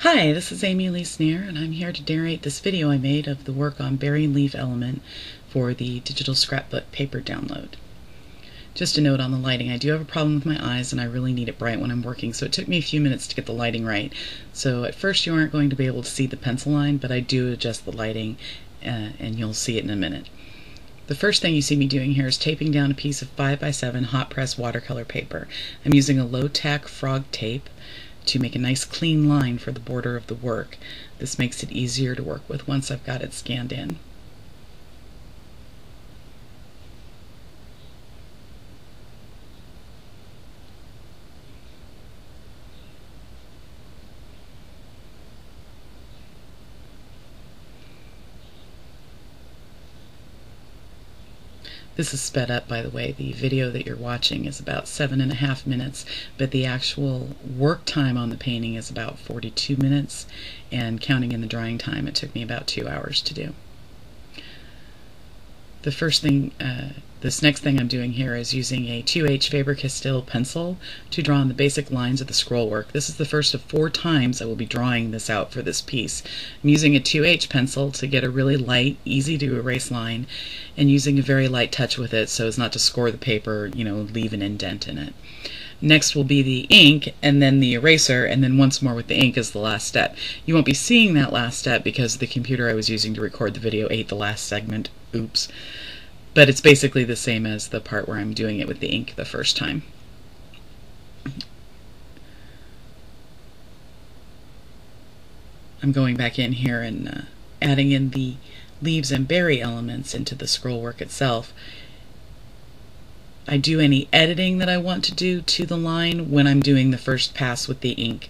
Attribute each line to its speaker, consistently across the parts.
Speaker 1: Hi, this is Amy-Elyse Neer, and I'm here to narrate this video I made of the work on berry and leaf element for the digital scrapbook paper download. Just a note on the lighting, I do have a problem with my eyes and I really need it bright when I'm working, so it took me a few minutes to get the lighting right. So at first you aren't going to be able to see the pencil line, but I do adjust the lighting and you'll see it in a minute. The first thing you see me doing here is taping down a piece of 5x7 hot press watercolor paper. I'm using a low-tack frog tape to make a nice clean line for the border of the work. This makes it easier to work with once I've got it scanned in. This is sped up, by the way. The video that you're watching is about 7.5 minutes, but the actual work time on the painting is about 42 minutes, and counting in the drying time, it took me about 2 hours to do. This next thing I'm doing here is using a 2H Faber-Castell pencil to draw on the basic lines of the scroll work. This is the first of 4 times I will be drawing this out for this piece. I'm using a 2H pencil to get a really light, easy to erase line, and using a very light touch with it so as not to score the paper, leave an indent in it. Next will be the ink, and then the eraser, and then once more with the ink as the last step. You won't be seeing that last step because the computer I was using to record the video ate the last segment. Oops. But it's basically the same as the part where I'm doing it with the ink the first time. I'm going back in here and adding in the leaves and berry elements into the scroll work itself. I do any editing that I want to do to the line when I'm doing the first pass with the ink.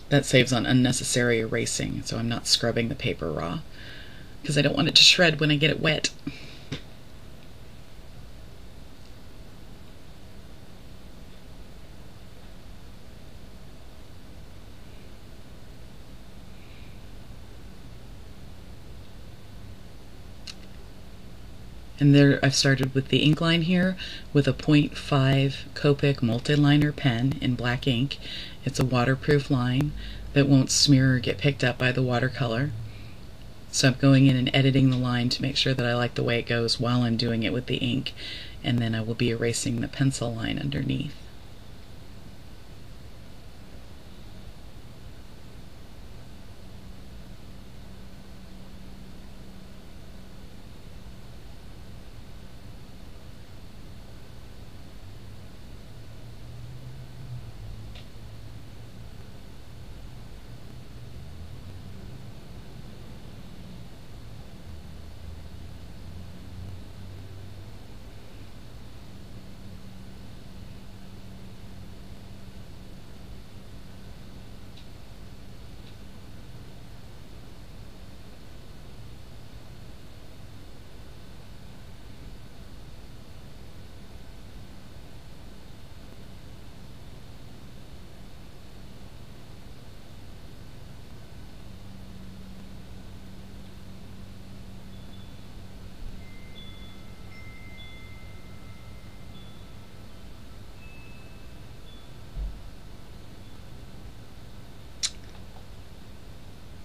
Speaker 1: That saves on unnecessary erasing, so I'm not scrubbing the paper raw, because I don't want it to shred when I get it wet. And there I've started with the ink line here with a 0.5 Copic multiliner pen in black ink. It's a waterproof line that won't smear or get picked up by the watercolor. So I'm going in and editing the line to make sure that I like the way it goes while I'm doing it with the ink, and then I will be erasing the pencil line underneath.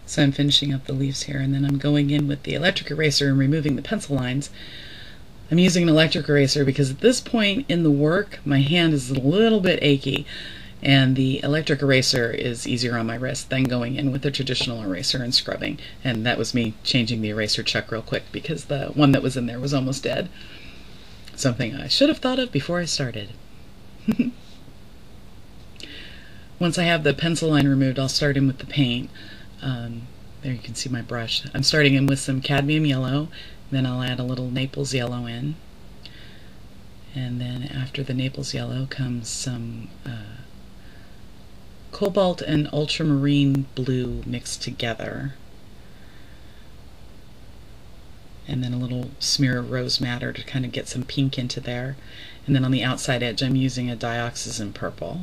Speaker 1: So I'm finishing up the leaves here, and then I'm going in with the electric eraser and removing the pencil lines. I'm using an electric eraser because at this point in the work my hand is a little bit achy, and the electric eraser is easier on my wrist than going in with the traditional eraser and scrubbing. And that was me changing the eraser chuck real quick because the one that was in there was almost dead. Something I should have thought of before I started. Once I have the pencil line removed, I'll start in with the paint. There you can see my brush. I'm starting in with some cadmium yellow, then I'll add a little Naples yellow in, and then after the Naples yellow comes some cobalt and ultramarine blue mixed together, and then a little smear of rose madder to kind of get some pink into there, and then on the outside edge I'm using a dioxazine purple.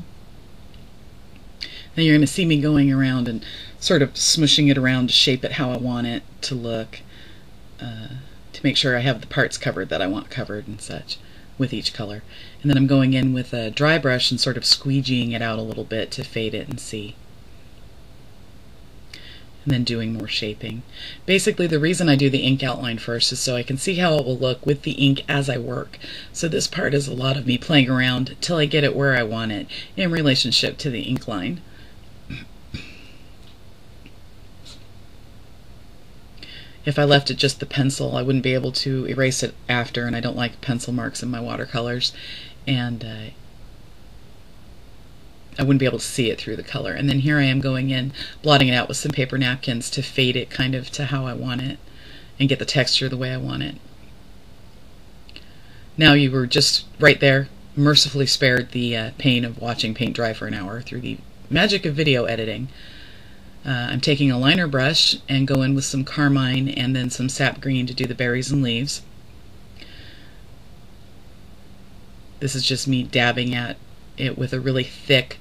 Speaker 1: Now you're going to see me going around and sort of smushing it around to shape it how I want it to look, to make sure I have the parts covered that I want covered and such. with each color. And then I'm going in with a dry brush and sort of squeegeeing it out a little bit to fade it and see. And then doing more shaping. Basically, the reason I do the ink outline first is so I can see how it will look with the ink as I work. So this part is a lot of me playing around till I get it where I want it in relationship to the ink line. If I left it just the pencil, I wouldn't be able to erase it after, and I don't like pencil marks in my watercolors, and I wouldn't be able to see it through the color. And then here I am going in, blotting it out with some paper napkins to fade it kind of to how I want it and get the texture the way I want it. Now you were just right there, mercifully spared the pain of watching paint dry for an hour through the magic of video editing. I'm taking a liner brush and go in with some carmine and then some sap green to do the berries and leaves. This is just me dabbing at it with a really thick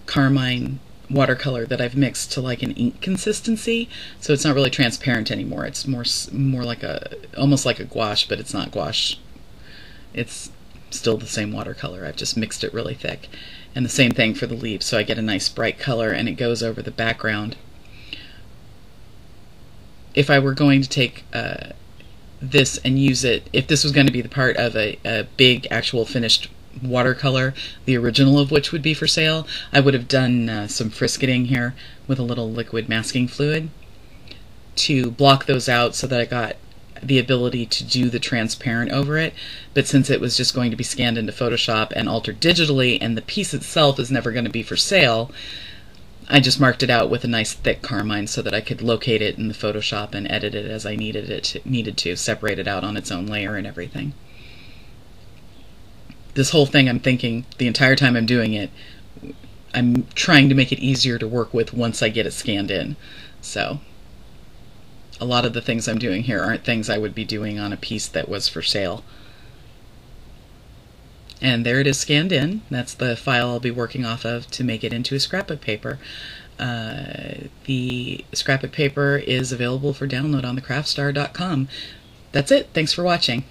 Speaker 1: carmine watercolor that I've mixed to like an ink consistency, so it's not really transparent anymore. It's more like almost like a gouache, but it's not gouache. It's still the same watercolor. I've just mixed it really thick. And the same thing for the leaves, so I get a nice bright color and it goes over the background. If I were going to take this and use it, if this was going to be the part of a big actual finished watercolor, the original of which would be for sale, I would have done some frisketing here with a little liquid masking fluid to block those out so that I got the ability to do the transparent over it. But since it was just going to be scanned into Photoshop and altered digitally and the piece itself is never going to be for sale, I just marked it out with a nice thick carmine so that I could locate it in the Photoshop and edit it as I needed to, separate it out on its own layer and everything. This whole thing, I'm thinking the entire time I'm doing it, I'm trying to make it easier to work with once I get it scanned in. So a lot of the things I'm doing here aren't things I would be doing on a piece that was for sale. And there it is scanned in. That's the file I'll be working off of to make it into a scrapbook paper. The scrapbook paper is available for download on thecraftstar.com. That's it. Thanks for watching.